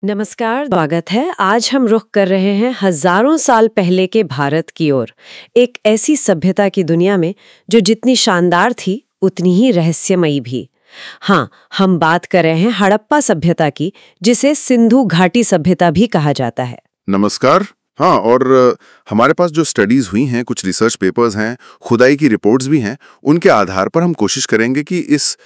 नमस्कार, स्वागत है। आज हम रुख कर रहे हैं हजारों साल पहले के भारत की ओर, एक ऐसी सभ्यता की दुनिया में जो जितनी शानदार थी उतनी ही रहस्यमयी भी। हाँ, हम बात कर रहे हैं हड़प्पा सभ्यता की, जिसे सिंधु घाटी सभ्यता भी कहा जाता है। नमस्कार। हाँ, और हमारे पास जो स्टडीज हुई हैं, कुछ रिसर्च पेपर्स हैं, खुदाई की रिपोर्ट्स भी हैं, उनके आधार पर हम कोशिश करेंगे कि इस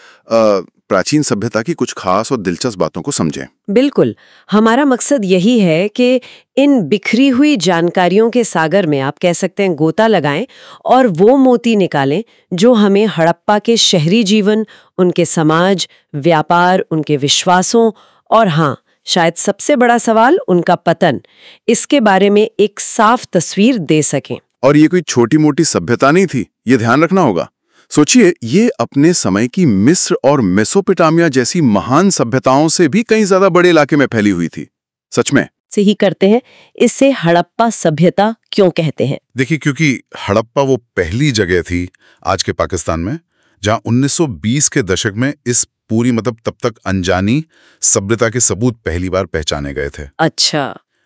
प्राचीन सभ्यता की कुछ खास और दिलचस्प बातों को समझें। बिल्कुल, हमारा मकसद यही है कि इन बिखरी हुई जानकारियों के सागर में आप कह सकते हैं गोता लगाएं और वो मोती निकालें जो हमें हड़प्पा के शहरी जीवन, उनके समाज, व्यापार, उनके विश्वासों और हाँ, शायद सबसे बड़ा सवाल उनका पतन, इसके बारे में एक साफ तस्वीर दे सकें। और ये कोई छोटी मोटी सभ्यता नहीं थी, ये ध्यान रखना होगा। सोचिए, ये अपने समय की मिस्र और मेसोपोटामिया जैसी महान सभ्यताओं से भी कहीं ज्यादा बड़े इलाके में फैली हुई थी। सच में सही करते हैं। इसे हड़प्पा सभ्यता क्यों कहते हैं? देखिए, क्योंकि हड़प्पा वो पहली जगह थी आज के पाकिस्तान में जहां 1920 के दशक में इस पूरी तब तक अनजानी सभ्यता के सबूत पहली बार पहचाने गए थे। अच्छा।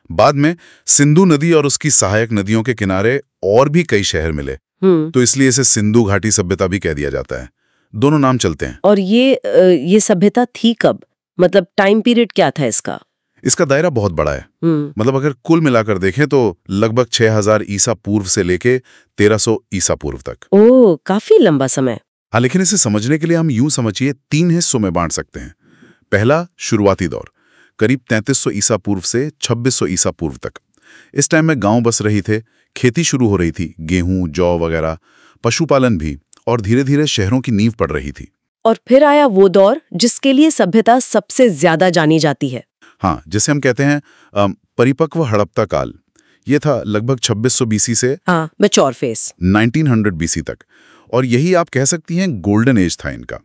बाद में सिंधु नदी और उसकी सहायक नदियों के किनारे और भी कई शहर मिले, तो इसलिए इसे सिंधु घाटी सभ्यता भी कह दिया जाता है। दोनों नाम चलते हैं। और ये सभ्यता थी कब? टाइम पीरियड क्या था इसका? इसका दायरा बहुत बड़ा है। अगर कुल मिलाकर देखें तो लगभग 6000 ईसा पूर्व से लेके 1300 ईसा पूर्व तक। ओह, काफी लंबा समय। हाँ, लेकिन इसे समझने के लिए हम यूं समझिए 3 हिस्सों में बांट सकते हैं। पहला, शुरुआती दौर, करीब 3300 ईसा पूर्व से 2600 ईसा पूर्व तक। इस टाइम में गांव बस रही थे, खेती शुरू हो रही थी, गेहूं, जौ वगैरह, पशुपालन भी, और धीरे धीरे शहरों की नींव पड़ रही थी। और फिर आया वो दौर जिसके लिए सभ्यता सबसे ज्यादा जानी जाती है। हाँ, जिसे हम कहते हैं परिपक्व हड़प्पा काल। ये था लगभग 2600 बीसी से मैच्योर फेस 1900 बीसी तक। और यही आप कह सकती हैं गोल्डन एज था इनका,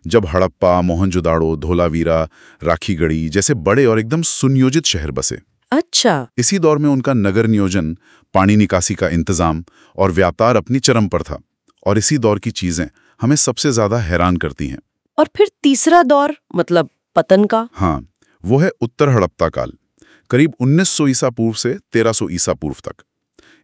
जब हड़प्पा, मोहनजोदाड़ो, धोलावीरा, राखीगढ़ी जैसे बड़े और एकदम सुनियोजित शहर बसे। अच्छा। इसी दौर में उनका नगर नियोजन, पानी निकासी का इंतजाम और व्यापार अपनी चरम पर था। और इसी दौर की चीजें हमें सबसे ज्यादा हैरान करती हैं। और फिर तीसरा दौर, पतन का? हाँ, वो है उत्तर हड़प्पा काल, करीब 1900 ईसा पूर्व से 1300 ईसा पूर्व तक।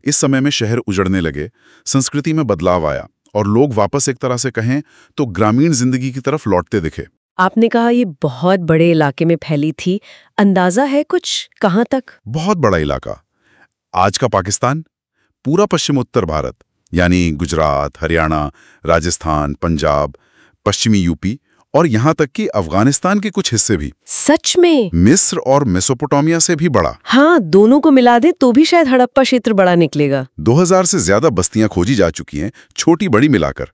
इस समय में शहर उजड़ने लगे, संस्कृति में बदलाव आया और लोग वापस एक तरह से कहें तो ग्रामीण जिंदगी की तरफ लौटते दिखे। आपने कहा ये बहुत बड़े इलाके में फैली थी, अंदाजा है कुछ कहां तक? बहुत बड़ा इलाका। आज का पाकिस्तान, पूरा पश्चिम उत्तर भारत यानी गुजरात, हरियाणा, राजस्थान, पंजाब, पश्चिमी यूपी और यहां तक कि अफगानिस्तान के कुछ हिस्से भी। सच में? मिस्र और मेसोपोटामिया से भी बड़ा। हाँ, दोनों को मिला दे तो भी शायद हड़प्पा क्षेत्र बड़ा निकलेगा। 2000 से ज्यादा बस्तियां खोजी जा चुकी हैं, छोटी बड़ी मिलाकर।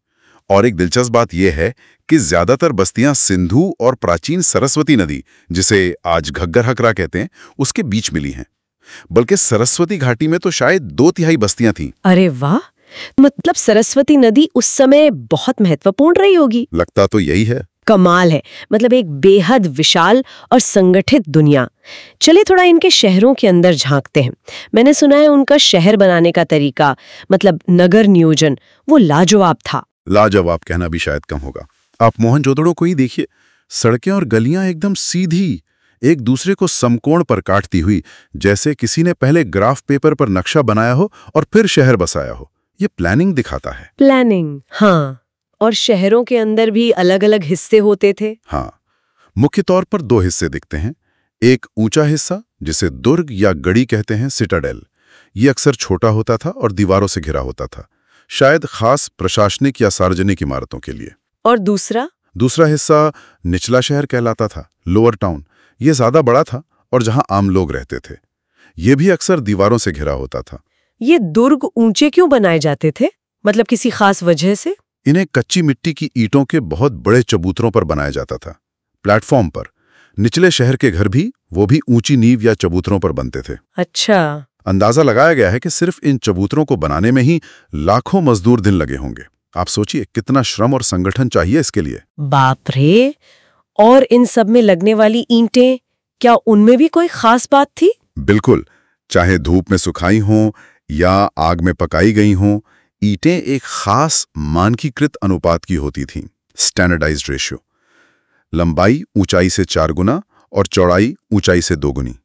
और एक दिलचस्प बात यह है कि ज्यादातर बस्तियां सिंधु और प्राचीन सरस्वती नदी, जिसे आज घग्गर हकरा कहते हैं, उसके बीच मिली हैं। बल्कि सरस्वती घाटी में तो शायद 2/3 बस्तियां थीं। अरे वाह! सरस्वती नदी उस समय बहुत महत्वपूर्ण रही होगी। लगता तो यही है। कमाल है। एक बेहद विशाल और संगठित दुनिया। चले थोड़ा इनके शहरों के अंदर झांकते हैं। मैंने सुना है उनका शहर बनाने का तरीका, नगर नियोजन, वो लाजवाब था। लाजवाब कहना भी शायद कम होगा। आप मोहनजोदड़ो को ही देखिए, सड़कें और गलियां एकदम सीधी, एक दूसरे को समकोण पर काटती हुई, जैसे किसी ने पहले ग्राफ पेपर पर नक्शा बनाया हो और फिर शहर बसाया हो। ये प्लानिंग दिखाता है। प्लानिंग, हाँ। और शहरों के अंदर भी अलग अलग हिस्से होते थे। हाँ, मुख्य तौर पर 2 हिस्से दिखते हैं। एक ऊंचा हिस्सा, जिसे दुर्ग या गढ़ी कहते हैं, सिटाडेल। ये अक्सर छोटा होता था और दीवारों से घिरा होता था, शायद खास प्रशासनिक या सार्वजनिक इमारतों के लिए। और दूसरा हिस्सा निचला शहर कहलाता था, लोअर टाउन। ये ज्यादा बड़ा था और जहां आम लोग रहते थे। ये भी अक्सर दीवारों से घिरा होता था। ये दुर्ग ऊंचे क्यों बनाए जाते थे? किसी खास वजह से? इन्हें कच्ची मिट्टी की ईंटों के बहुत बड़े चबूतरों पर बनाया जाता था, प्लेटफॉर्म पर। निचले शहर के घर भी, वो भी ऊंची नींव या चबूतरों पर बनते थे। अच्छा। अंदाजा लगाया गया है कि सिर्फ इन चबूतरों को बनाने में ही लाखों मजदूर दिन लगे होंगे। आप सोचिए कितना श्रम और संगठन चाहिए इसके लिए। बाप रे! और इन सब में लगने वाली ईंटें, क्या उनमें भी कोई खास बात थी? बिल्कुल, चाहे धूप में सुखाई हों या आग में पकाई गई हों, ईंटें एक खास मानकीकृत अनुपात की होती थीं, स्टैंडर्डाइज्ड रेशियो। लंबाई ऊंचाई से 4 गुना और चौड़ाई ऊंचाई से दोगुनी,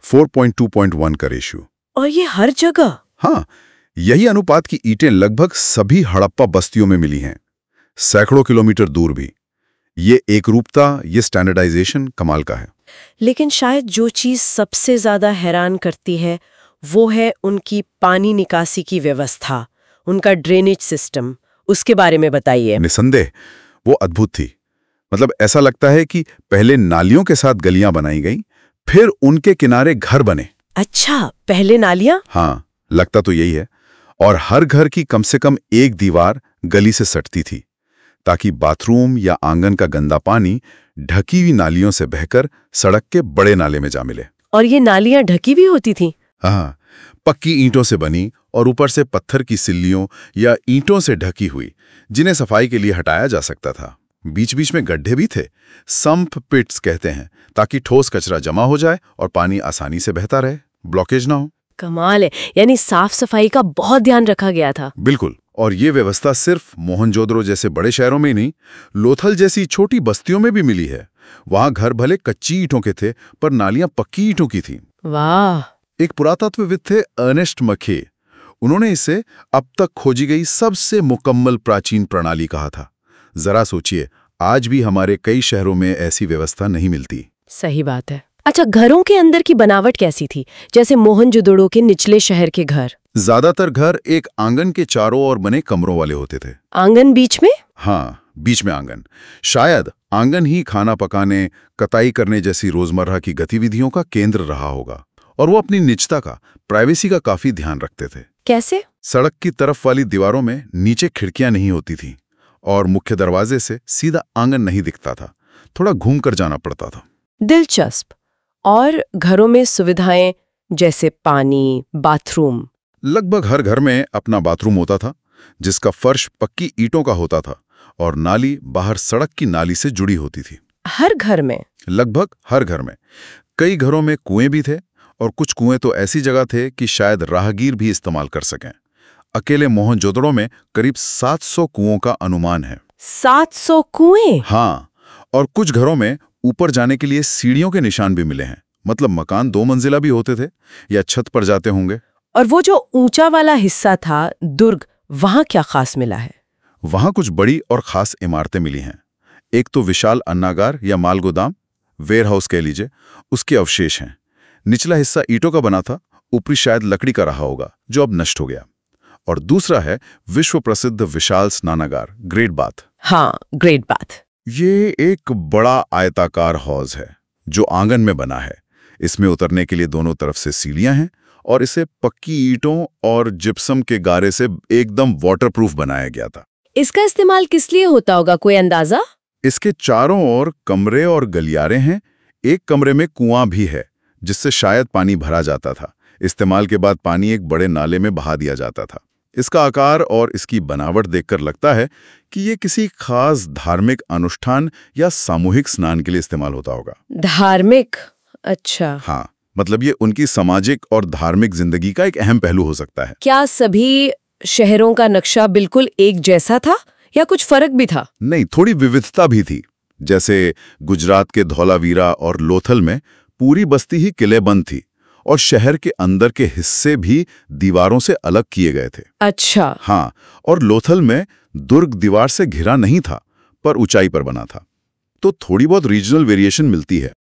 4.2.1 का रेशियो। और ये हर जगह? हाँ, यही अनुपात की ईंटें लगभग सभी हड़प्पा बस्तियों में मिली हैं, सैकड़ों किलोमीटर दूर भी। ये एकरूपता, ये स्टैंडर्डाइजेशन कमाल का है। लेकिन शायद जो चीज सबसे ज्यादा हैरान करती है वो है उनकी पानी निकासी की व्यवस्था, उनका ड्रेनेज सिस्टम। उसके बारे में बताइए। निसंदेह वो अद्भुत थी। मतलब ऐसा लगता है कि पहले नालियों के साथ गलियां बनाई गईं, फिर उनके किनारे घर बने। अच्छा, पहले नालियां? हाँ, लगता तो यही है। और हर घर की कम से कम एक दीवार गली से सटती थी, ताकि बाथरूम या आंगन का गंदा पानी ढकी हुई नालियों से बहकर सड़क के बड़े नाले में जा मिले। और ये नालियां ढकी भी होती थीं? हाँ, पक्की ईंटों से बनी और ऊपर से पत्थर की सिल्लियों या ईंटों से ढकी हुई, जिन्हें सफाई के लिए हटाया जा सकता था। बीच बीच में गड्ढे भी थे, सम्प पिट्स कहते हैं, ताकि ठोस कचरा जमा हो जाए और पानी आसानी से बहता रहे, ब्लॉकेज ना हो। कमाल है, यानी साफ सफाई का बहुत ध्यान रखा गया था। बिल्कुल। और ये व्यवस्था सिर्फ मोहनजोदड़ो जैसे बड़े शहरों में ही नहीं, लोथल जैसी छोटी बस्तियों में भी मिली है। वहां घर भले कच्ची ईंटों के थे, पर नालियां पक्की ईंटों की थीं। वाह! एक पुरातत्वविद थे अर्नेस्ट मखे, उन्होंने इसे अब तक खोजी गई सबसे मुकम्मल प्राचीन प्रणाली कहा था। जरा सोचिए, आज भी हमारे कई शहरों में ऐसी व्यवस्था नहीं मिलती। सही बात है। अच्छा, घरों के अंदर की बनावट कैसी थी, जैसे मोहनजोदड़ो के निचले शहर के घर? ज्यादातर घर एक आंगन के चारों ओर बने कमरों वाले होते थे। आंगन बीच में? हाँ, बीच में आंगन। शायद आंगन ही खाना पकाने, कताई करने जैसी रोजमर्रा की गतिविधियों का केंद्र रहा होगा। और वो अपनी निजता का, प्राइवेसी का काफी ध्यान रखते थे। कैसे? सड़क की तरफ वाली दीवारों में नीचे खिड़कियां नहीं होती थीं और मुख्य दरवाजे से सीधा आंगन नहीं दिखता था, थोड़ा घूम कर जाना पड़ता था। दिलचस्प। और घरों में सुविधाएं जैसे पानी, बाथरूम? लगभग हर घर में अपना बाथरूम होता था, जिसका फर्श पक्की ईंटों का होता था और नाली बाहर सड़क की नाली से जुड़ी होती थी। हर घर में? लगभग हर घर में। कई घरों में कुएं भी थे और कुछ कुएं तो ऐसी जगह थे कि शायद राहगीर भी इस्तेमाल कर सकें। अकेले मोहनजोदड़ो में करीब 700 कुओं का अनुमान है। 700 कुएं? हाँ, और कुछ घरों में ऊपर जाने के लिए सीढ़ियों के निशान भी मिले हैं। मतलब मकान 2 मंजिला भी होते थे या छत पर जाते होंगे। और वो जो ऊंचा वाला हिस्सा था, दुर्ग, वहां क्या खास मिला है? वहां कुछ बड़ी और खास इमारतें मिली हैं। एक तो विशाल अन्नागार या माल गोदाम, वेयर हाउस कह लीजिए, उसके अवशेष हैं। निचला हिस्सा ईंटों का बना था, ऊपरी शायद लकड़ी का रहा होगा, जो अब नष्ट हो गया। और दूसरा है विश्व प्रसिद्ध विशाल स्नानागार, ग्रेट बाथ। हाँ, ग्रेट बाथ। ये एक बड़ा आयताकार हौज है जो आंगन में बना है। इसमें उतरने के लिए दोनों तरफ से सीढ़ियां हैं और इसे पक्की ईंटों और जिप्सम के गारे से एकदम वाटरप्रूफ बनाया गया था। इसका इस्तेमाल किस लिए होता होगा, कोई अंदाजा? इसके चारों ओर कमरे और गलियारे हैं। एक कमरे में कुआं भी है, जिससे शायद पानी भरा जाता था। इस्तेमाल के बाद पानी एक बड़े नाले में बहा दिया जाता था। इसका आकार और इसकी बनावट देखकर लगता है कि ये किसी खास धार्मिक अनुष्ठान या सामूहिक स्नान के लिए इस्तेमाल होता होगा। धार्मिक? अच्छा। हाँ, मतलब ये उनकी सामाजिक और धार्मिक जिंदगी का एक अहम पहलू हो सकता है। क्या सभी शहरों का नक्शा बिल्कुल एक जैसा था या कुछ फर्क भी था? नहीं, थोड़ी विविधता भी थी। जैसे गुजरात के धौलावीरा और लोथल में पूरी बस्ती ही किलेबंद थी और शहर के अंदर के हिस्से भी दीवारों से अलग किए गए थे। अच्छा। हाँ, और लोथल में दुर्ग दीवार से घिरा नहीं था, पर ऊंचाई पर बना था। तो थोड़ी बहुत रीजनल वेरिएशन मिलती है।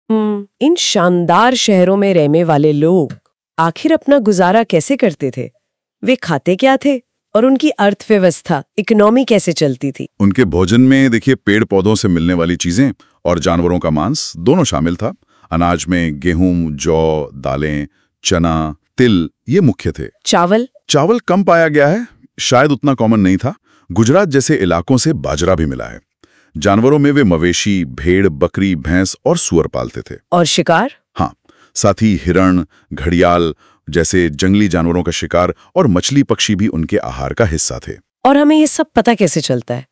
इन शानदार शहरों में रहने वाले लोग आखिर अपना गुजारा कैसे करते थे? वे खाते क्या थे और उनकी अर्थव्यवस्था, इकोनॉमी कैसे चलती थी? उनके भोजन में देखिए, पेड़ पौधों से मिलने वाली चीजें और जानवरों का मांस दोनों शामिल था। अनाज में गेहूं, जौ, दालें, चना, तिल ये मुख्य थे। चावल? चावल कम पाया गया है, शायद उतना कॉमन नहीं था। गुजरात जैसे इलाकों से बाजरा भी मिला है। जानवरों में वे मवेशी, भेड़, बकरी, भैंस और सुअर पालते थे। और शिकार? हाँ, साथ ही हिरण, घड़ियाल जैसे जंगली जानवरों का शिकार और मछली पक्षी भी उनके आहार का हिस्सा थे। और हमें ये सब पता कैसे चलता है?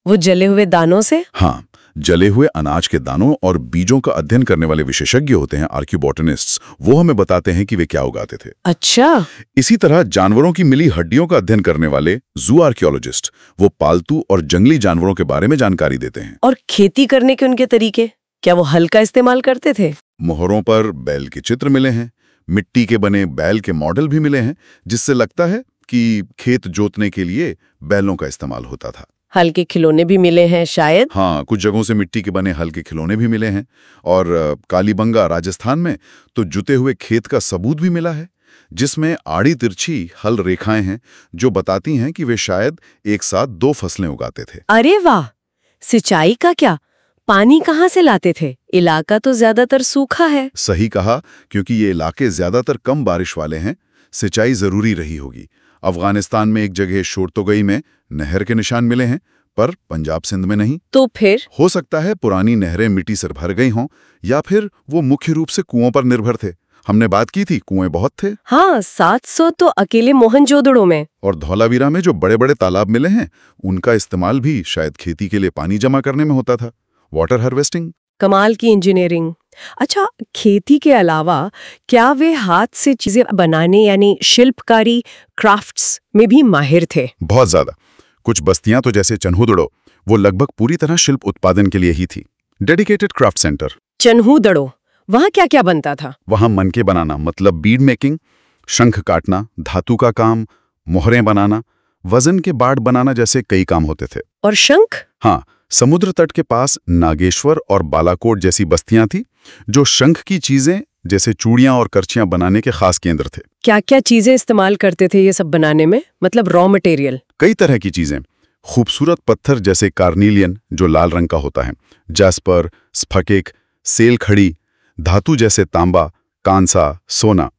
वो जले हुए दानों से? हाँ, जले हुए अनाज के दानों और बीजों का अध्ययन करने वाले विशेषज्ञ होते हैं, आर्कियोबॉटनिस्ट्स। वो हमें बताते हैं कि वे क्या उगाते थे। अच्छा। इसी तरह जानवरों की मिली हड्डियों का अध्ययन करने वाले जू आर्कियोलॉजिस्ट, वो पालतू और जंगली जानवरों के बारे में जानकारी देते हैं। और खेती करने के उनके तरीके, क्या वो हल का इस्तेमाल करते थे? मोहरों पर बैल के चित्र मिले हैं, मिट्टी के बने बैल के मॉडल भी मिले हैं, जिससे लगता है कि खेत जोतने के लिए बैलों का इस्तेमाल होता था। हल के खिलौने भी मिले हैं शायद। हाँ, कुछ जगहों से मिट्टी के बने हल के खिलौने भी मिले हैं, और कालीबंगा राजस्थान में तो जुते हुए खेत का सबूत भी मिला है, जिसमें आड़ी तिरछी हल रेखाएं हैं जो बताती हैं कि वे शायद एक साथ 2 फसलें उगाते थे। अरे वाह! सिंचाई का क्या? पानी कहाँ से लाते थे? इलाका तो ज्यादातर सूखा है। सही कहा, क्योंकि ये इलाके ज्यादातर कम बारिश वाले हैं, सिंचाई जरूरी रही होगी। अफगानिस्तान में एक जगह शोरतोगई में नहर के निशान मिले हैं, पर पंजाब सिंध में नहीं। तो फिर हो सकता है पुरानी नहरें मिट्टी से भर गई हों, या फिर वो मुख्य रूप से कुओं पर निर्भर थे। हमने बात की थी, कुएं बहुत थे। हाँ, 700 तो अकेले मोहनजोदड़ो में। और धौलावीरा में जो बड़े बड़े तालाब मिले हैं, उनका इस्तेमाल भी शायद खेती के लिए पानी जमा करने में होता था, वाटर हार्वेस्टिंग। कमाल की इंजीनियरिंग। अच्छा, खेती के अलावा क्या वे हाथ से चीजें बनाने यानी शिल्पकारी क्राफ्ट्स में भी माहिर थे? बहुत ज्यादा। कुछ बस्तियां तो जैसे चन्हूदड़ो, वो लगभग पूरी तरह शिल्प उत्पादन के लिए ही थी। Dedicated craft centre. चन्हूदड़ो, वहाँ क्या क्या बनता था? वहां मनके बनाना मतलब बीड मेकिंग, शंख काटना, धातु का काम, मोहरें बनाना, वजन के बाड़ बनाना जैसे कई काम होते थे। और शंख? हाँ, समुद्र तट के पास नागेश्वर और बालाकोट जैसी बस्तियां थी जो शंख की चीजें जैसे चूड़ियां और करछियां बनाने के खास केंद्र थे। क्या क्या चीजें इस्तेमाल करते थे ये सब बनाने में, मतलब रॉ मटेरियल? कई तरह की चीजें। खूबसूरत पत्थर जैसे कार्नीलियन जो लाल रंग का होता है, जास्पर, स्फटिक, सेल खड़ी, धातु जैसे तांबा, कांसा, सोना।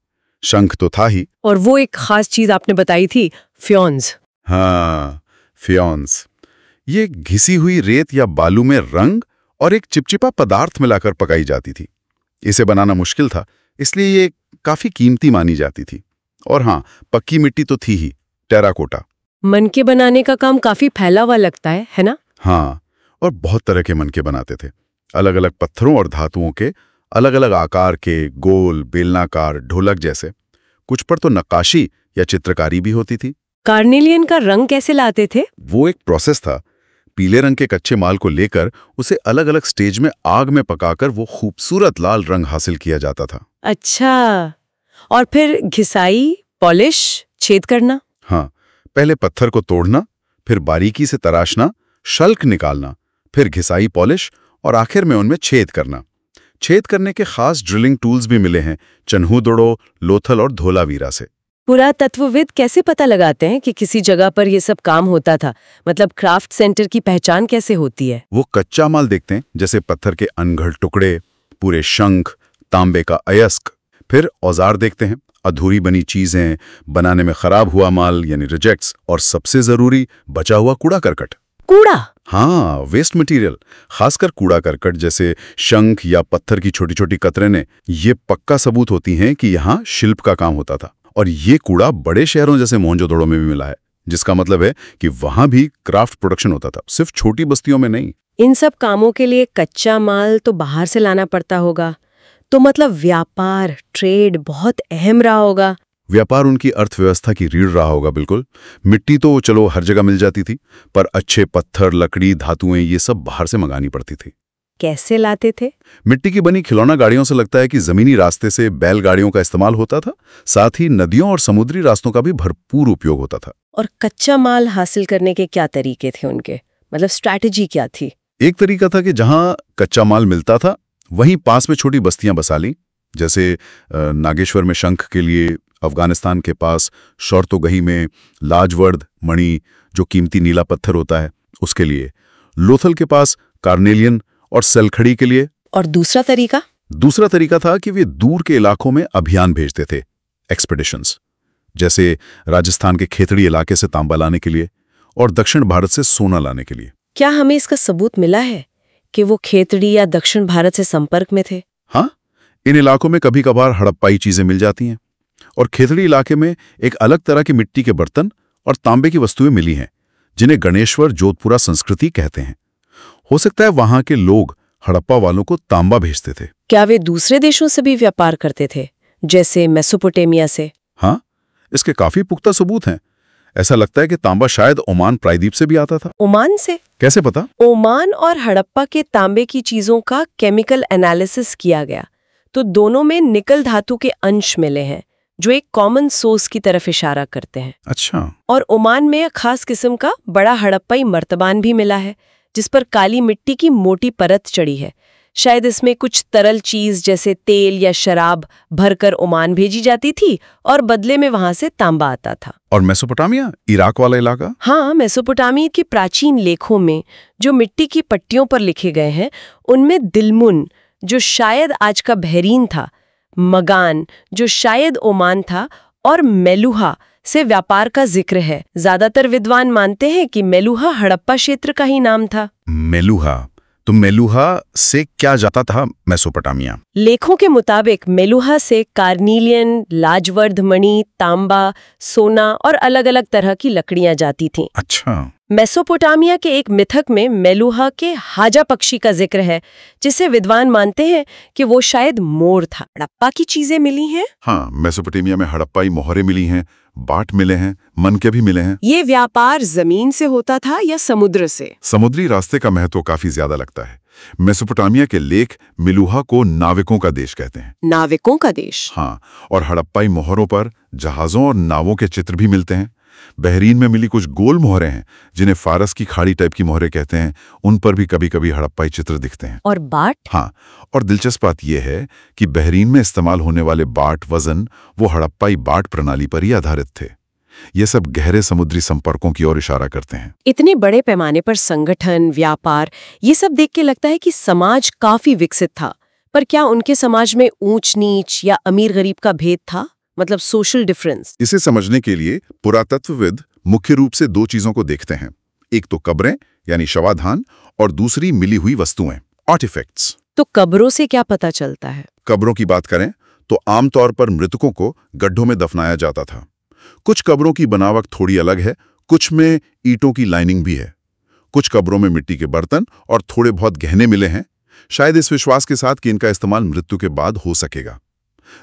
शंख तो था ही। और वो एक खास चीज आपने बताई थी, फ्योन्स। हाँ, फ्योन्स। ये घिसी हुई रेत या बालू में रंग और एक चिपचिपा पदार्थ मिलाकर पकाई जाती थी। इसे बनाना मुश्किल था, इसलिए ये काफी कीमती मानी जाती थी। और हाँ, पक्की मिट्टी तो थी ही, टेराकोटा। मनके बनाने का काम काफी फैला हुआ लगता है ना? हाँ, और बहुत तरह के मनके बनाते थे। अलग अलग पत्थरों और धातुओं के, अलग अलग आकार के, गोल, बेलनाकार, ढोलक जैसे। कुछ पर तो नक्काशी या चित्रकारी भी होती थी। कार्नेलियन का रंग कैसे लाते थे? वो एक प्रोसेस था। पीले रंग के कच्चे माल को लेकर उसे अलग अलग स्टेज में आग में पकाकर वो खूबसूरत लाल रंग हासिल किया जाता था। अच्छा, और फिर घिसाई, पॉलिश, छेद करना? हाँ, पहले पत्थर को तोड़ना, फिर बारीकी से तराशना, शल्क निकालना, फिर घिसाई, पॉलिश और आखिर में उनमें छेद करना। छेद करने के खास ड्रिलिंग टूल्स भी मिले हैं चन्हूदड़ो, लोथल और धोलावीरा से। पुरातत्वविद कैसे पता लगाते हैं कि किसी जगह पर ये सब काम होता था? मतलब क्राफ्ट सेंटर की पहचान कैसे होती है? वो कच्चा माल देखते हैं, जैसे पत्थर के अनघड़ टुकड़े, पूरे शंख, तांबे का अयस्क। फिर औजार देखते हैं, अधूरी बनी चीजें, बनाने में खराब हुआ माल यानी रिजेक्ट्स, और सबसे जरूरी बचा हुआ कूड़ा करकट। कूड़ा? हाँ, वेस्ट मटेरियल, खासकर कूड़ा करकट जैसे शंख या पत्थर की छोटी छोटी कतरें। ये पक्का सबूत होती हैं कि यहाँ शिल्प का काम होता था। और ये कूड़ा बड़े शहरों जैसे मोहनजोदड़ो में भी मिला है, जिसका मतलब है कि वहां भी क्राफ्ट प्रोडक्शन होता था, सिर्फ छोटी बस्तियों में नहीं। इन सब कामों के लिए कच्चा माल तो बाहर से लाना पड़ता होगा, तो मतलब व्यापार, ट्रेड बहुत अहम रहा होगा। व्यापार उनकी अर्थव्यवस्था की रीढ़ रहा होगा, बिल्कुल। मिट्टी तो चलो हर जगह मिल जाती थी, पर अच्छे पत्थर, लकड़ी, धातुएं ये सब बाहर से मंगानी पड़ती थी। कैसे लाते थे? मिट्टी की बनी खिलौना गाड़ियों से लगता है कि जमीनी रास्ते से बैलगाड़ियों का इस्तेमाल होता था। साथ ही नदियों और समुद्री रास्तों का भी भरपूर उपयोग होता था। और कच्चा माल हासिल करने के क्या तरीके थे उनके, मतलब स्ट्रैटेजी क्या थी? एक तरीका था कि जहां कच्चा माल मिलता था वहीं पास में छोटी बस्तियां बसा ली, जैसे नागेश्वर में शंख के लिए, अफगानिस्तान के पास शोरतोगही में लाजवर्द मणि जो कीमती नीला पत्थर होता है उसके लिए, लोथल के पास कार्नेलियन और सेलखड़ी के लिए। और दूसरा तरीका? दूसरा तरीका था कि वे दूर के इलाकों में अभियान भेजते थे, एक्सपेडिशंस, जैसे राजस्थान के खेतड़ी इलाके से तांबा लाने के लिए और दक्षिण भारत से सोना लाने के लिए। क्या हमें इसका सबूत मिला है कि वो खेतड़ी या दक्षिण भारत से संपर्क में थे? हाँ, इन इलाकों में कभी कभार हड़प्पाई चीजें मिल जाती हैं, और खेतड़ी इलाके में एक अलग तरह के मिट्टी के बर्तन और तांबे की वस्तुएं मिली हैं, जिन्हें गणेश्वर जोधपुरा संस्कृति कहते हैं। हो सकता है वहां के लोग हड़प्पा वालों को तांबा भेजते थे। क्या वे दूसरे देशों से भी व्यापार करते थे, जैसे मेसोपोटामिया से? हाँ, इसके काफी पुख्ता सबूत हैं। ऐसा लगता है कि तांबा शायद ओमान प्रायद्वीप से भी आता था। ओमान से? कैसे पता? ओमान और हड़प्पा के तांबे की चीजों का केमिकल एनालिसिस किया गया, तो दोनों में निकल धातु के अंश मिले हैं जो एक कॉमन सोर्स की तरफ इशारा करते हैं। अच्छा। और ओमान में एक खास किस्म का बड़ा हड़प्पाई मर्तबान भी मिला है जिस पर काली मिट्टी की मोटी परत चढ़ी है। शायद इसमें कुछ तरल चीज जैसे तेल या शराब भरकर ओमान भेजी जाती थी और बदले में वहां से तांबा आता था। और मेसोपोटामिया, इराक वाला इलाका? हाँ, मेसोपोटामिया के प्राचीन लेखों में जो मिट्टी की पट्टियों पर लिखे गए हैं उनमें दिलमुन जो शायद आज का बहरीन था, मगान जो शायद ओमान था और मेलुहा से व्यापार का जिक्र है। ज्यादातर विद्वान मानते हैं कि मेलुहा हड़प्पा क्षेत्र का ही नाम था। मेलुहा, तो मेलुहा से क्या जाता था मेसोपोटामिया? लेखों के मुताबिक मेलुहा से कार्नीलियन, लाजवर्ध मणि, तांबा, सोना और अलग अलग तरह की लकड़ियां जाती थीं। अच्छा। मेसोपोटामिया के एक मिथक में मेलुहा के हाजा पक्षी का जिक्र है जिसे विद्वान मानते हैं कि वो शायद मोर था। हड़प्पा की चीजें मिली हैं। हाँ, मेसोपोटामिया में हड़प्पाई मोहरे मिली हैं, बाट मिले हैं, मनके भी मिले हैं। ये व्यापार जमीन से होता था या समुद्र से? समुद्री रास्ते का महत्व काफी ज्यादा लगता है। मेसोपोटामिया के लेख मेलुहा को नाविकों का देश कहते हैं। नाविकों का देश? हाँ, और हड़प्पाई मोहरों पर जहाजों और नावों के चित्र भी मिलते हैं। बहरीन में मिली कुछ गोल मोहरें हैं जिन्हें फारस की खाड़ी टाइप की मोहरें कहते हैं, उन पर भी कभी कभी हड़प्पाई चित्र दिखते हैं। और बाट? हाँ, और दिलचस्प बात यह है कि बहरीन में इस्तेमाल होने वाले बाट वजन वो हड़प्पाई बाट प्रणाली पर ही आधारित थे। ये सब गहरे समुद्री संपर्कों की ओर इशारा करते हैं। इतने बड़े पैमाने पर संगठन, व्यापार, ये सब देख के लगता है कि समाज काफी विकसित था। पर क्या उनके समाज में ऊंच नीच या अमीर गरीब का भेद था? मतलब सोशल डिफरेंस? इसे समझने के लिए पुरातत्वविद मुख्य रूप से दो चीजों को देखते हैं। एक तो कब्रें यानी शवाधान और दूसरी मिली हुई वस्तुएं, आर्टिफैक्ट्स। तो कब्रों से क्या पता चलता है? कब्रों की बात करें तो आमतौर पर मृतकों को गड्ढों में दफनाया जाता था। कुछ कब्रों की बनावट थोड़ी अलग है, कुछ में ईंटों की लाइनिंग भी है। कुछ कब्रों में मिट्टी के बर्तन और थोड़े बहुत गहने मिले हैं, शायद इस विश्वास के साथ कि इनका इस्तेमाल मृत्यु के बाद हो सकेगा।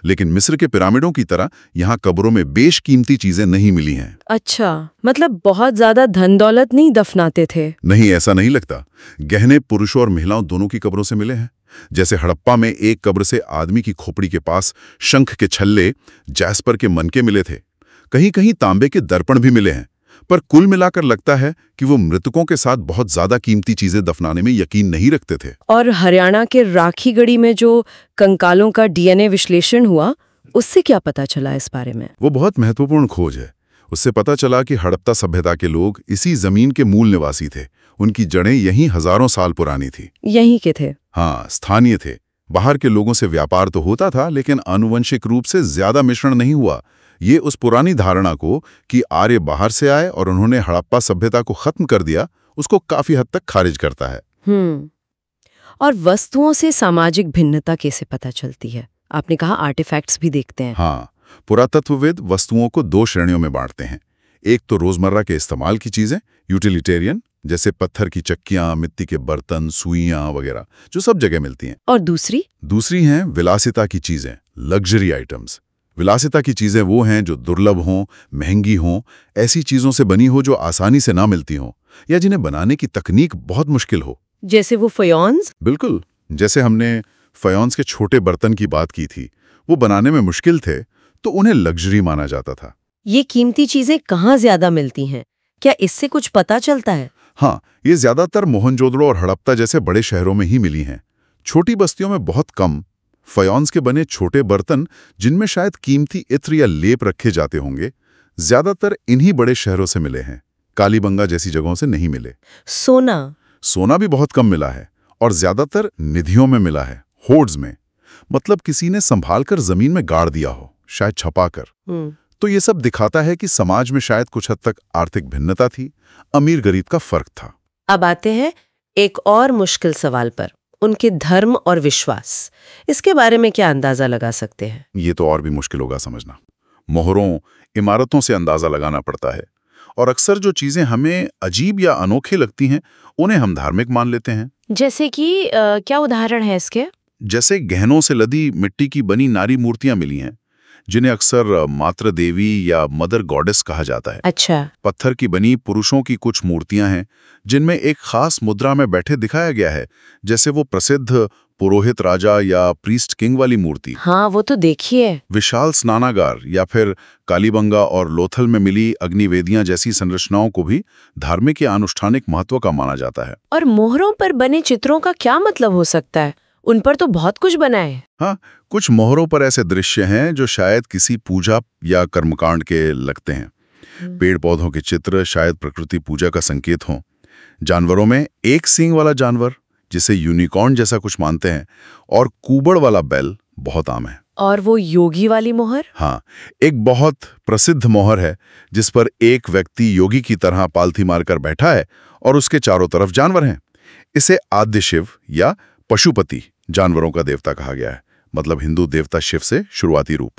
लेकिन मिस्र के पिरामिडों की तरह यहाँ कब्रों में बेशकीमती चीजें नहीं मिली हैं। अच्छा, मतलब बहुत ज्यादा धन दौलत नहीं दफनाते थे? नहीं, ऐसा नहीं लगता। गहने पुरुषों और महिलाओं दोनों की कब्रों से मिले हैं। जैसे हड़प्पा में एक कब्र से आदमी की खोपड़ी के पास शंख के छल्ले, जैस्पर के मनके मिले थे। कहीं कहीं तांबे के दर्पण भी मिले हैं। पर कुल मिलाकर लगता है कि वो मृतकों के साथ बहुत ज्यादा कीमती चीजें दफनाने में यकीन नहीं रखते थे। और हरियाणा के राखीगढ़ी में जो कंकालों का डीएनए विश्लेषण हुआ, उससे क्या पता चला इस बारे में? वो बहुत महत्वपूर्ण खोज है। उससे पता चला कि हड़प्पा सभ्यता के लोग इसी जमीन के मूल निवासी थे। उनकी जड़ें यहीं हजारों साल पुरानी थी। यहीं के थे? हाँ, स्थानीय थे। बाहर के लोगों से व्यापार तो होता था, लेकिन आनुवंशिक रूप से ज्यादा मिश्रण नहीं हुआ। ये उस पुरानी धारणा को कि आर्य बाहर से आए और उन्होंने हड़प्पा सभ्यता को खत्म कर दिया, उसको काफी हद तक खारिज करता है। और वस्तुओं से सामाजिक भिन्नता कैसे पता चलती है? आपने कहा आर्टिफैक्ट्स भी देखते हैं। हाँ, पुरातत्वविद वस्तुओं को दो श्रेणियों में बांटते हैं। एक तो रोजमर्रा के इस्तेमाल की चीजें, यूटिलिटेरियन, जैसे पत्थर की चक्कियां, मिट्टी के बर्तन, सुइयां वगैरह, जो सब जगह मिलती हैं। और दूसरी हैं विलासिता की चीजें, लग्जरी आइटम्स। विलासिता की चीजें वो हैं जो दुर्लभ हों, महंगी हों, ऐसी चीजों से बनी हो जो आसानी से ना मिलती हों, या जिन्हें बनाने की तकनीक बहुत मुश्किल हो। जैसे वो फयोन्स? बिल्कुल, जैसे हमने फयोन्स के छोटे बर्तन की बात की थी। वो बनाने में मुश्किल थे, तो उन्हें लग्जरी माना जाता था। ये कीमती चीजें कहाँ ज्यादा मिलती हैं? क्या इससे कुछ पता चलता है? हाँ, ये ज्यादातर मोहनजोदड़ो और हड़प्पा जैसे बड़े शहरों में ही मिली हैं। छोटी बस्तियों में बहुत कम। फयोन्स के बने छोटे बर्तन जिनमें शायद कीमती इत्र या लेप रखे जाते होंगे, ज्यादातर इन्हीं बड़े शहरों से मिले हैं। कालीबंगा जैसी जगहों से नहीं मिले। सोना भी बहुत कम मिला है और ज्यादातर निधियों में मिला है, होर्ड्स में। मतलब किसी ने संभाल कर जमीन में गाड़ दिया हो, शायद छपाकर। तो ये सब दिखाता है कि समाज में शायद कुछ हद तक आर्थिक भिन्नता थी, अमीर गरीब का फर्क था। अब आते हैं एक और मुश्किल सवाल पर, उनके धर्म और विश्वास। इसके बारे में क्या अंदाजा लगा सकते हैं? ये तो और भी मुश्किल होगा समझना। मोहरों, इमारतों से अंदाजा लगाना पड़ता है, और अक्सर जो चीजें हमें अजीब या अनोखी लगती हैं उन्हें हम धार्मिक मान लेते हैं। जैसे कि क्या उदाहरण है इसके? जैसे गहनों से लदी मिट्टी की बनी नारी मूर्तियां मिली हैं, जिन्हें अक्सर मातृ देवी या मदर गॉडेस कहा जाता है। अच्छा। पत्थर की बनी पुरुषों की कुछ मूर्तियां हैं जिनमें एक खास मुद्रा में बैठे दिखाया गया है, जैसे वो प्रसिद्ध पुरोहित राजा या प्रीस्ट किंग वाली मूर्ति, हाँ वो तो देखिए। विशाल स्नानागार या फिर कालीबंगा और लोथल में मिली अग्निवेदियां जैसी संरचनाओं को भी धार्मिक या अनुष्ठानिक महत्व का माना जाता है। और मोहरों पर बने चित्रों का क्या मतलब हो सकता है? उन पर तो बहुत कुछ बना है। हाँ, कुछ मोहरों पर ऐसे दृश्य हैं जो शायद किसी पूजा या कर्मकांड के लगते हैं। पेड़ पौधों के चित्र शायद प्रकृति पूजा का संकेत हों। जानवरों में एक सींग वाला जानवर जिसे यूनिकॉर्न जैसा कुछ मानते हैं, और कुबड़ वाला बैल बहुत आम है। और वो योगी वाली मोहर? हाँ, एक बहुत प्रसिद्ध मोहर है जिस पर एक व्यक्ति योगी की तरह पालथी मारकर बैठा है और उसके चारों तरफ जानवर हैं। इसे आद्य शिव या पशुपति, जानवरों का देवता, कहा गया है, मतलब हिंदू देवता शिव से शुरुआती रूप।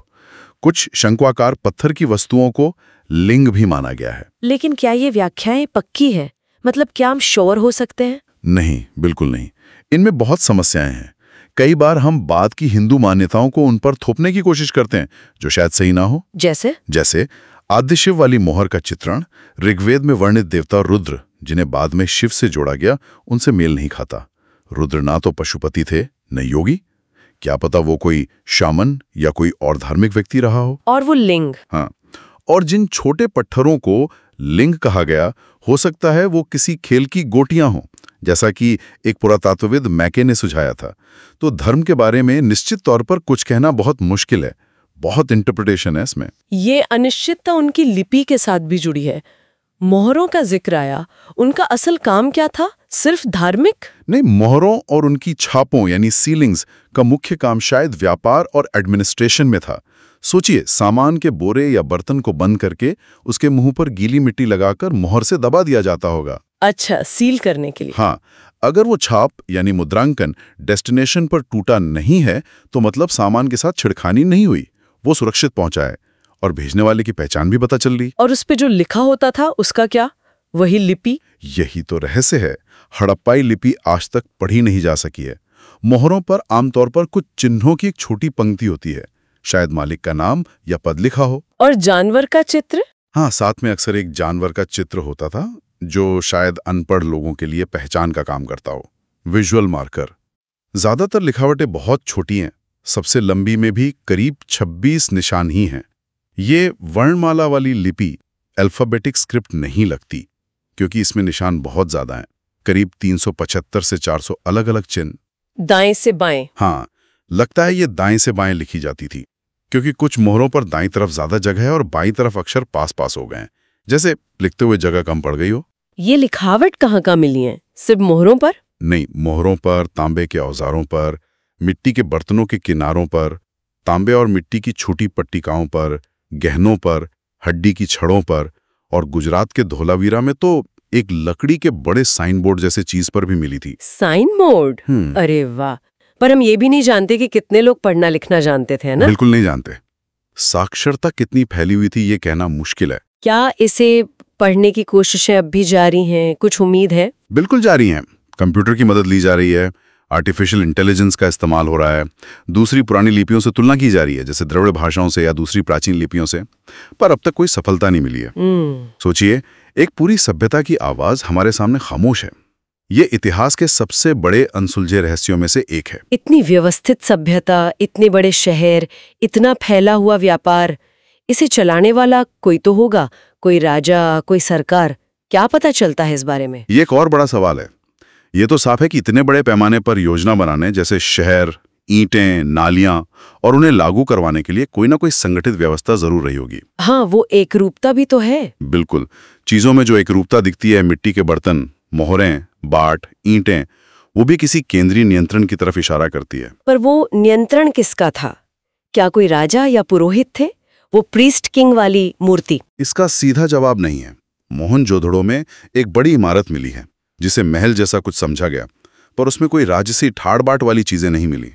कुछ शंक्वाकार पत्थर की वस्तुओं को लिंग भी माना गया है। लेकिन क्या ये व्याख्याएं पक्की है? मतलब क्या हम श्योर हो सकते हैं? नहीं, बिल्कुल नहीं। इनमें बहुत समस्याएं हैं। कई बार हम बाद की हिंदू मान्यताओं को उन पर थोपने की कोशिश करते हैं जो शायद सही ना हो। जैसे आद्य शिव वाली मोहर का चित्रण ऋग्वेद में वर्णित देवता रुद्र, जिन्हें बाद में शिव से जोड़ा गया, उनसे मेल नहीं खाता। रुद्र ना तो पशुपति थे न योगी। क्या पता वो कोई शामन या कोई और धार्मिक व्यक्ति रहा हो। और वो लिंग, हाँ, और जिन छोटे पत्थरों को लिंग कहा गया, हो सकता है वो किसी खेल की गोटियां हों, जैसा कि एक पुरातत्वविद मैके ने सुझाया था। तो धर्म के बारे में निश्चित तौर पर कुछ कहना बहुत मुश्किल है। बहुत इंटरप्रिटेशन है इसमें। ये अनिश्चितता उनकी लिपि के साथ भी जुड़ी है। मोहरों का जिक्र आया, उनका असल काम क्या था? सिर्फ धार्मिक? नहीं, मोहरों और उनकी छापों यानी सीलिंग्स का मुख्य काम शायद व्यापार और एडमिनिस्ट्रेशन में था। सोचिए, सामान के बोरे या बर्तन को बंद करके उसके मुंह पर गीली मिट्टी लगाकर मोहर से दबा दिया जाता होगा। अच्छा, सील करने के लिए। हाँ, अगर वो छाप यानी मुद्रांकन डेस्टिनेशन पर टूटा नहीं है तो मतलब सामान के साथ छिड़खानी नहीं हुई, वो सुरक्षित पहुंचा है और भेजने वाले की पहचान भी पता चल रही। और उस पे जो लिखा होता था उसका क्या? वही लिपि? यही तो रहस्य है। हड़प्पाई लिपि आज तक पढ़ी नहीं जा सकी है। मोहरों पर आमतौर पर कुछ चिन्हों की एक छोटी पंक्ति होती है, शायद मालिक का नाम या पद लिखा हो। और जानवर का चित्र? हाँ, साथ में अक्सर एक जानवर का चित्र होता था जो शायद अनपढ़ लोगों के लिए पहचान का काम करता हो। Visual marker. ज्यादातर लिखावटें बहुत छोटी हैं, सबसे लंबी में भी करीब 26 निशान ही हैं। ये वर्णमाला वाली लिपि अल्फाबेटिक स्क्रिप्ट नहीं लगती, क्योंकि इसमें निशान बहुत ज्यादा हैं, करीब 375 से 400 अलग अलग चिन्ह। दाएं से बाएं? हाँ, लगता है ये दाएं से बाएं लिखी जाती थी, क्योंकि कुछ मोहरों पर दाईं तरफ ज्यादा जगह है और बाईं तरफ अक्षर पास पास हो गए हैं, जैसे लिखते हुए जगह कम पड़ गई हो। ये लिखावट कहाँ मिली है? सिर्फ मोहरों पर? नहीं, मोहरों पर, तांबे के औजारों पर, मिट्टी के बर्तनों के किनारों पर, तांबे और मिट्टी की छोटी पट्टिकाओं पर, गहनों पर, हड्डी की छड़ों पर, और गुजरात के धोलावीरा में तो एक लकड़ी के बड़े साइन बोर्ड जैसे चीज पर भी मिली थी। Sign board? अरे वाह! पर हम ये भी नहीं जानते कि कितने लोग पढ़ना लिखना जानते थे, है ना? बिल्कुल नहीं जानते। साक्षरता कितनी फैली हुई थी ये कहना मुश्किल है। क्या इसे पढ़ने की कोशिशें अब भी जारी हैं? कुछ उम्मीद है? बिल्कुल जारी हैं। कंप्यूटर की मदद ली जा रही है, आर्टिफिशियल इंटेलिजेंस का इस्तेमाल हो रहा है, दूसरी पुरानी लिपियों से तुलना की जा रही है, जैसे द्रविड़ भाषाओं से या दूसरी प्राचीन लिपियों से, पर अब तक कोई सफलता नहीं मिली है। सोचिए, एक पूरी सभ्यता की आवाज हमारे सामने खामोश है। ये इतिहास के सबसे बड़े अनसुलझे रहस्यों में से एक है। इतनी व्यवस्थित सभ्यता, इतने बड़े शहर, इतना फैला हुआ व्यापार, इसे चलाने वाला कोई तो होगा, कोई राजा, कोई सरकार। क्या पता चलता है इस बारे में? ये एक और बड़ा सवाल है। ये तो साफ है कि इतने बड़े पैमाने पर योजना बनाने, जैसे शहर, ईंटें, नालियां, और उन्हें लागू करवाने के लिए कोई ना कोई संगठित व्यवस्था जरूर रही होगी। हाँ, वो एकरूपता भी तो है। बिल्कुल। चीजों में जो एकरूपता दिखती है, मिट्टी के बर्तन, मोहरें, बाट, ईंटें, वो भी किसी केंद्रीय नियंत्रण की तरफ इशारा करती है। पर वो नियंत्रण किसका था? क्या कोई राजा या पुरोहित थे? वो प्रीस्ट किंग वाली मूर्ति? इसका सीधा जवाब नहीं है। मोहनजोदड़ो में एक बड़ी इमारत मिली है जिसे महल जैसा कुछ समझा गया, पर उसमें कोई राजसी ठाड़ बाट वाली चीजें नहीं मिली।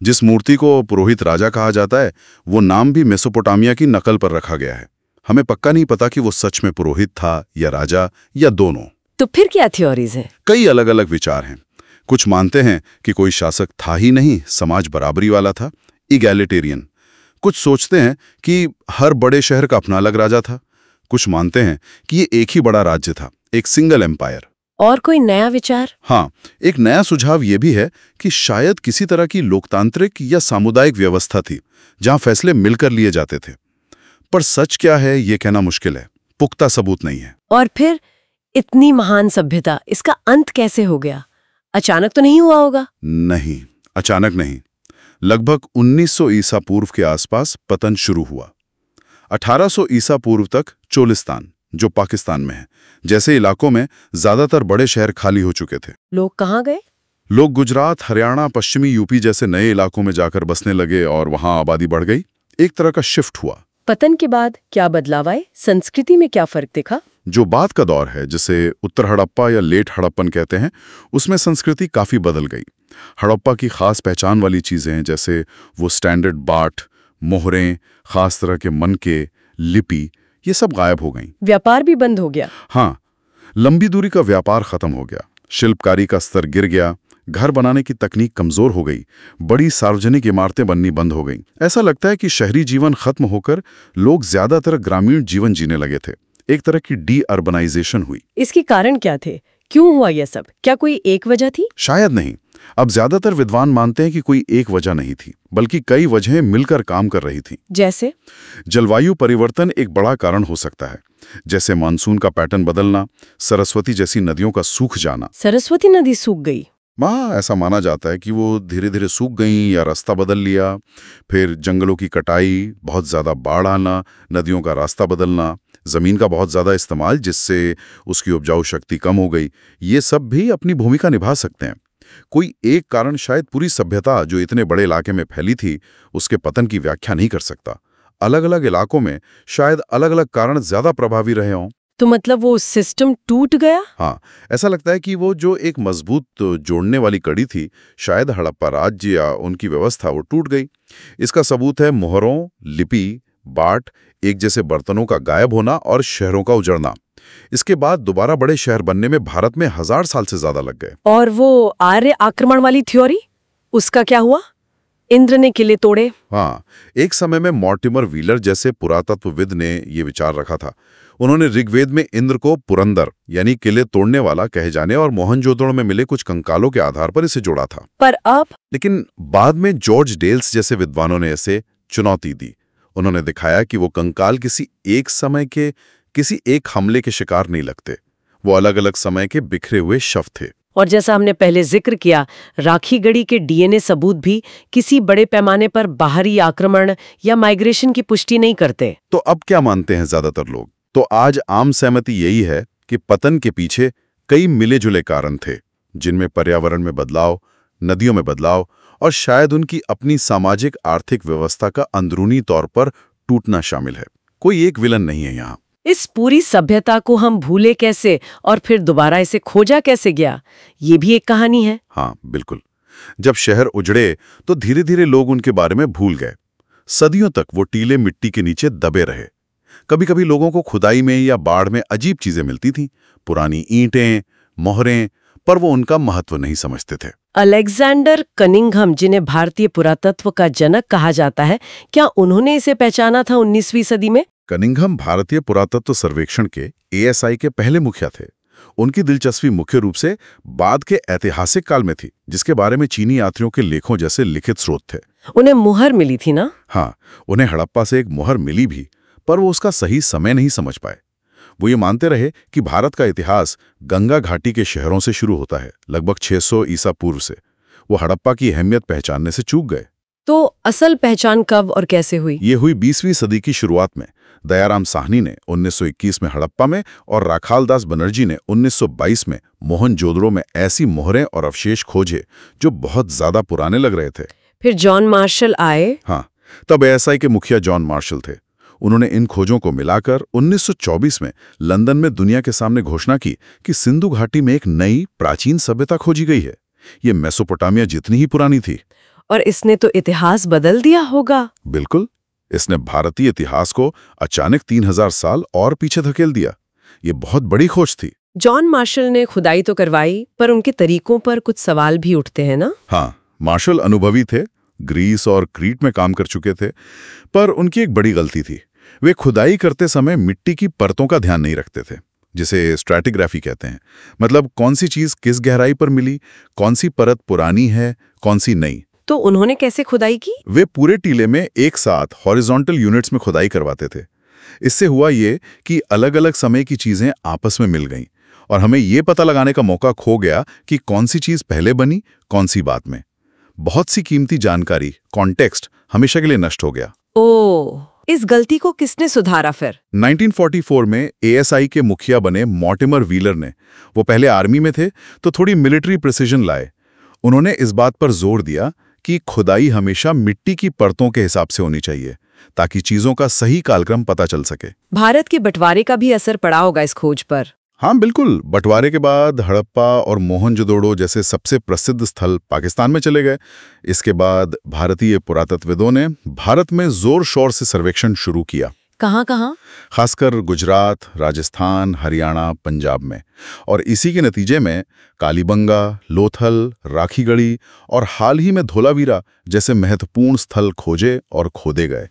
जिस मूर्ति को पुरोहित राजा कहा जाता है, वो नाम भी मेसोपोटामिया की नकल पर रखा गया है। हमें पक्का नहीं पता कि वो सच में पुरोहित था या राजा या दोनों। तो फिर क्या थ्योरीज हैं? कई अलग अलग विचार हैं। कुछ मानते हैं कि कोई शासक था ही नहीं, समाज बराबरी वाला था, इगैलिटेरियन। कुछ सोचते हैं कि हर बड़े शहर का अपना अलग राजा था। कुछ मानते हैं कि ये एक ही बड़ा राज्य था, एक सिंगल एम्पायर। और कोई नया विचार? हाँ, एक नया सुझाव ये भी है कि शायद किसी तरह की लोकतांत्रिक या सामुदायिक व्यवस्था थी जहां फैसले मिलकर लिए जाते थे। पर सच क्या है ये कहना मुश्किल है, पुख्ता सबूत नहीं है। और फिर इतनी महान सभ्यता, इसका अंत कैसे हो गया? अचानक तो नहीं हुआ होगा? नहीं, अचानक नहीं। लगभग 1900 ईसा पूर्व के आसपास पतन शुरू हुआ। 1800 ईसा पूर्व तक चोलिस्तान, जो पाकिस्तान में है, जैसे इलाकों में ज्यादातर बड़े शहर खाली हो चुके थे। लोग कहाँ गए? लोग गुजरात, हरियाणा, पश्चिमी यूपी जैसे नए इलाकों में जाकर बसने लगे और वहां आबादी बढ़ गई। एक तरह का शिफ्ट हुआ। पतन के बाद क्या बदलाव आए? संस्कृति में क्या फर्क दिखा? जो बाद का दौर है, जिसे उत्तर हड़प्पा या लेट हड़प्पन कहते हैं, उसमें संस्कृति काफी बदल गई। हड़प्पा की खास पहचान वाली चीजें जैसे वो स्टैंडर्ड बाट, मोहरें, खास तरह के मनके, लिपि, ये सब गायब हो गईं। व्यापार भी बंद हो गया? हाँ, लंबी दूरी का व्यापार खत्म हो गया, शिल्पकारी का स्तर गिर गया, घर बनाने की तकनीक कमजोर हो गई, बड़ी सार्वजनिक इमारतें बननी बंद हो गईं। ऐसा लगता है कि शहरी जीवन खत्म होकर लोग ज्यादातर ग्रामीण जीवन जीने लगे थे। एक तरह की डी-अर्बनाइजेशन हुई। इसके कारण क्या थे? क्यों हुआ यह सब? क्या कोई एक वजह थी? शायद नहीं। अब ज्यादातर विद्वान मानते हैं कि कोई एक वजह नहीं थी, बल्कि कई वजहें मिलकर काम कर रही थीं। जैसे? जलवायु परिवर्तन एक बड़ा कारण हो सकता है, जैसे मानसून का पैटर्न बदलना, सरस्वती जैसी नदियों का सूख जाना। सरस्वती नदी सूख गई? ऐसा माना जाता है कि वो धीरे धीरे सूख गई या रास्ता बदल लिया। फिर जंगलों की कटाई, बहुत ज्यादा बाढ़ आना, नदियों का रास्ता बदलना, जमीन का बहुत ज्यादा इस्तेमाल जिससे उसकी उपजाऊ शक्ति कम हो गई, ये सब भी अपनी भूमिका निभा सकते हैं। कोई एक कारण शायद पूरी सभ्यता जो इतने बड़े इलाके में फैली थी उसके पतन की व्याख्या नहीं कर सकता। अलग अलग इलाकों में शायद अलग अलग कारण ज्यादा प्रभावी रहे हों। तो मतलब वो सिस्टम टूट गया? हाँ, ऐसा लगता है कि वो जो एक मजबूत जोड़ने वाली कड़ी थी, शायद हड़प्पा राज्य या उनकी व्यवस्था, वो टूट गई। इसका सबूत है मोहरों, लिपि, बाट, एक जैसे बर्तनों का गायब होना और शहरों का उजड़ना। इसके बाद दोबारा बड़े शहर बनने में भारत में 1000 साल से ज्यादा लग गए। और वो आर्य आक्रमण वाली थ्योरी, उसका क्या हुआ? इंद्र ने किले तोड़े? हाँ, एक समय में मॉर्टिमर व्हीलर जैसे पुरातत्वविद ने ये विचार रखा था। उन्होंने ऋग्वेद में इंद्र को पुरंदर यानी किले तोड़ने वाला कहे जाने और मोहनजोदड़ो में मिले कुछ कंकालों के आधार पर इसे जोड़ा था। पर अब? लेकिन बाद में जॉर्ज डेल्स जैसे विद्वानों ने इसे चुनौती दी। उन्होंने दिखाया कि वो कंकाल किसी एक समय के किसी एक हमले के शिकार नहीं लगते, वो अलग अलग समय के बिखरे हुए शव थे। और जैसा हमने पहले जिक्र किया, राखीगढ़ी के डीएनए सबूत भी किसी बड़े पैमाने पर बाहरी आक्रमण या माइग्रेशन की पुष्टि नहीं करते। तो अब क्या मानते हैं ज्यादातर लोग? तो आज आम सहमति यही है कि पतन के पीछे कई मिले जुले कारण थे, जिनमें पर्यावरण में बदलाव, नदियों में बदलाव और शायद उनकी अपनी सामाजिक आर्थिक व्यवस्था का अंदरूनी तौर पर टूटना शामिल है। कोई एक विलन नहीं है यहाँ। इस पूरी सभ्यता को हम भूले कैसे और फिर दोबारा इसे खोजा कैसे गया, ये भी एक कहानी है। हाँ, बिल्कुल। जब शहर उजड़े तो धीरे धीरे लोग उनके बारे में भूल गए। सदियों तक वो टीले मिट्टी के नीचे दबे रहे। कभी कभी लोगों को खुदाई में या बाढ़ में अजीब चीजें मिलती थीं, पुरानी ईंटें, मोहरें, पर वो उनका महत्व नहीं समझते थे। अलेक्जेंडर कनिंघम, जिन्हें भारतीय पुरातत्व का जनक कहा जाता है, क्या उन्होंने इसे पहचाना था 19वीं सदी में? कनिंघम भारतीय पुरातत्व सर्वेक्षण के ASI के पहले मुखिया थे। उनकी दिलचस्पी मुख्य रूप से बाद के ऐतिहासिक काल में थी, जिसके बारे में चीनी यात्रियों के लेखों जैसे लिखित स्रोत थे। उन्हें मुहर मिली थी ना? हाँ, उन्हें हड़प्पा से एक मुहर मिली भी, पर वो उसका सही समय नहीं समझ पाए। वो ये मानते रहे कि भारत का इतिहास गंगा घाटी के शहरों से शुरू होता है, लगभग 600 ईसा पूर्व से। वो हड़प्पा की अहमियत पहचानने से चूक गए। तो असल पहचान कब और कैसे हुई? ये हुई 20वीं सदी की शुरुआत में। दयाराम साहनी ने 1921 में हड़प्पा में और राखालदास बनर्जी ने 1922 में मोहनजोदड़ो में ऐसी मोहरें और अवशेष खोजे जो बहुत ज्यादा पुराने लग रहे थे। फिर जॉन मार्शल आए? हाँ, तब ASI के मुखिया जॉन मार्शल थे। उन्होंने इन खोजों को मिलाकर 1924 में लंदन में दुनिया के सामने घोषणा की कि सिंधु घाटी में एक नई प्राचीन सभ्यता खोजी गई है। ये मेसोपोटामिया जितनी ही पुरानी थी। और इसने तो इतिहास बदल दिया होगा। बिल्कुल, इसने भारतीय इतिहास को अचानक 3000 साल और पीछे धकेल दिया। ये बहुत बड़ी खोज थी। जॉन मार्शल ने खुदाई तो करवाई, पर उनके तरीकों पर कुछ सवाल भी उठते हैं ना? हाँ, मार्शल अनुभवी थे, ग्रीस और क्रीट में काम कर चुके थे, पर उनकी एक बड़ी गलती थी। वे खुदाई करते समय मिट्टी की परतों का ध्यान नहीं रखते थे। जिसे स्ट्रैटिग्राफी कहते हैं। मतलब कौन सी चीज किस गहराई पर मिली, कौन सी परत पुरानी है, कौन सी नई। तो उन्होंने कैसे खुदाई की? वे पूरे टीले में एक साथ हॉरिजॉन्टल यूनिट्स में खुदाई करवाते थे। इससे हुआ ये कि अलग अलग समय की चीजें आपस में मिल गईं और हमें ये पता लगाने का मौका खो गया कि कौन सी चीज पहले बनी, कौन सी बाद में। बहुत सी कीमती जानकारी, कॉन्टेक्स्ट हमेशा के लिए नष्ट हो गया। ओह, इस गलती को किसने सुधारा फिर? 1944 में ASI के मुखिया बने मॉर्टिमर व्हीलर ने, वो पहले आर्मी में थे तो थोड़ी मिलिट्री प्रिसिजन लाए। उन्होंने इस बात पर जोर दिया कि खुदाई हमेशा मिट्टी की परतों के हिसाब से होनी चाहिए ताकि चीजों का सही कालक्रम पता चल सके। भारत के बंटवारे का भी असर पड़ा होगा इस खोज पर। हाँ बिल्कुल, बंटवारे के बाद हड़प्पा और मोहनजोदड़ो जैसे सबसे प्रसिद्ध स्थल पाकिस्तान में चले गए। इसके बाद भारतीय पुरातत्वविदों ने भारत में जोर शोर से सर्वेक्षण शुरू किया। कहाँ? खासकर गुजरात, राजस्थान, हरियाणा, पंजाब में। और इसी के नतीजे में कालीबंगा, लोथल, राखीगढ़ी और हाल ही में धोलावीरा जैसे महत्वपूर्ण स्थल खोजे और खोदे गए।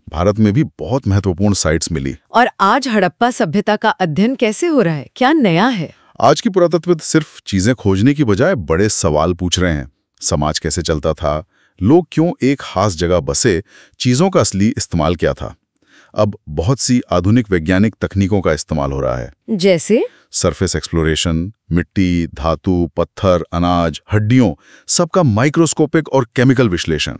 भारत में भी बहुत महत्वपूर्ण साइट्स मिली। और आज हड़प्पा सभ्यता का अध्ययन कैसे हो रहा है? क्या नया है? आज की पुरातत्वविद सिर्फ चीजें खोजने की बजाय बड़े सवाल पूछ रहे हैं। समाज कैसे चलता था, लोग क्यों एक खास जगह बसे, चीजों का असली इस्तेमाल क्या था। अब बहुत सी आधुनिक वैज्ञानिक तकनीकों का इस्तेमाल हो रहा है, जैसे सरफेस एक्सप्लोरेशन, मिट्टी, धातु, पत्थर, अनाज, हड्डियों, सबका माइक्रोस्कोपिक और केमिकल विश्लेषण।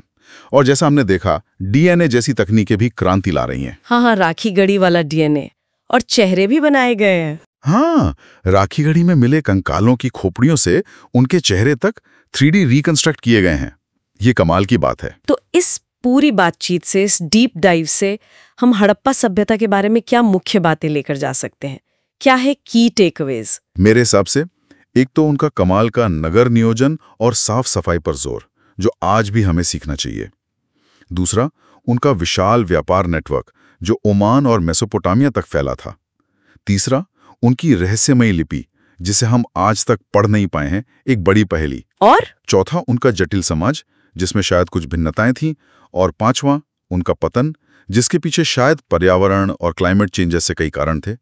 और जैसा हमने देखा, DNA जैसी तकनीकें भी क्रांति ला रही हैं। हाँ, राखीगढ़ी वाला DNA। और चेहरे भी बनाए गए हैं। हाँ, राखीगढ़ी में मिले कंकालों की खोपड़ियों से उनके चेहरे तक 3D रिकंस्ट्रक्ट किए गए हैं। ये कमाल की बात है। तो इस पूरी बातचीत से, इस डीप डाइव से हम हड़प्पा सभ्यता के बारे में क्या मुख्य बातें लेकर जा सकते हैं? क्या है की टेकअवेज? मेरे हिसाब से एक तो उनका कमाल का नगर नियोजन और साफ सफाई पर जोर, जो आज भी हमें सीखना चाहिए। दूसरा, उनका विशाल व्यापार नेटवर्क जो ओमान और मेसोपोटामिया तक फैला था। तीसरा, उनकी रहस्यमयी लिपि जिसे हम आज तक पढ़ नहीं पाए हैं, एक बड़ी पहेली। और चौथा, उनका जटिल समाज जिसमें शायद कुछ भिन्नताएं थीं। और पांचवां, उनका पतन जिसके पीछे शायद पर्यावरण और क्लाइमेट चेंज जैसे कई कारण थे।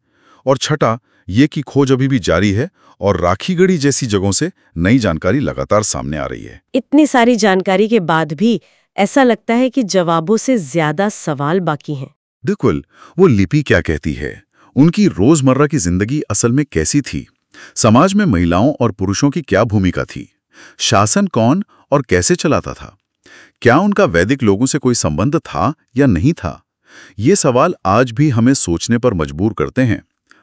और छठा, ये कि खोज अभी भी जारी है और राखीगढ़ी जैसी जगहों से नई जानकारी लगातार सामने आ रही है। इतनी सारी जानकारी के बाद भी ऐसा लगता है कि जवाबों से ज्यादा सवाल बाकी हैं। बिल्कुल, वो लिपि क्या कहती है, उनकी रोजमर्रा की जिंदगी असल में कैसी थी, समाज में महिलाओं और पुरुषों की क्या भूमिका थी, शासन कौन और कैसे चलाता था, क्या उनका वैदिक लोगों से कोई संबंध था या नहीं था। ये सवाल आज भी हमें सोचने पर मजबूर करते हैं,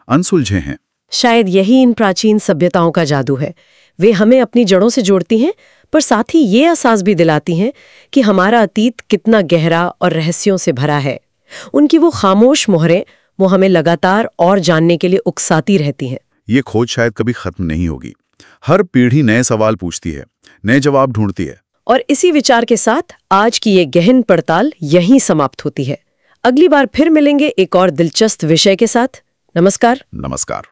अनसुलझे हैं। शायद यही इन प्राचीन सभ्यताओं का जादू है। वे हमें अपनी जड़ों से जोड़ती हैं, पर साथ ही ये एहसास भी दिलाती हैं कि हमारा अतीत कितना गहरा और रहस्यों से भरा है। उनकी वो खामोश मोहरें वो हमें लगातार और जानने के लिए उकसाती रहती हैं। ये खोज शायद कभी खत्म नहीं होगी। हर पीढ़ी नए सवाल पूछती है, नए जवाब ढूंढती है। और इसी विचार के साथ आज की ये गहन पड़ताल यहीं समाप्त होती है। अगली बार फिर मिलेंगे एक और दिलचस्प विषय के साथ। नमस्कार। नमस्कार।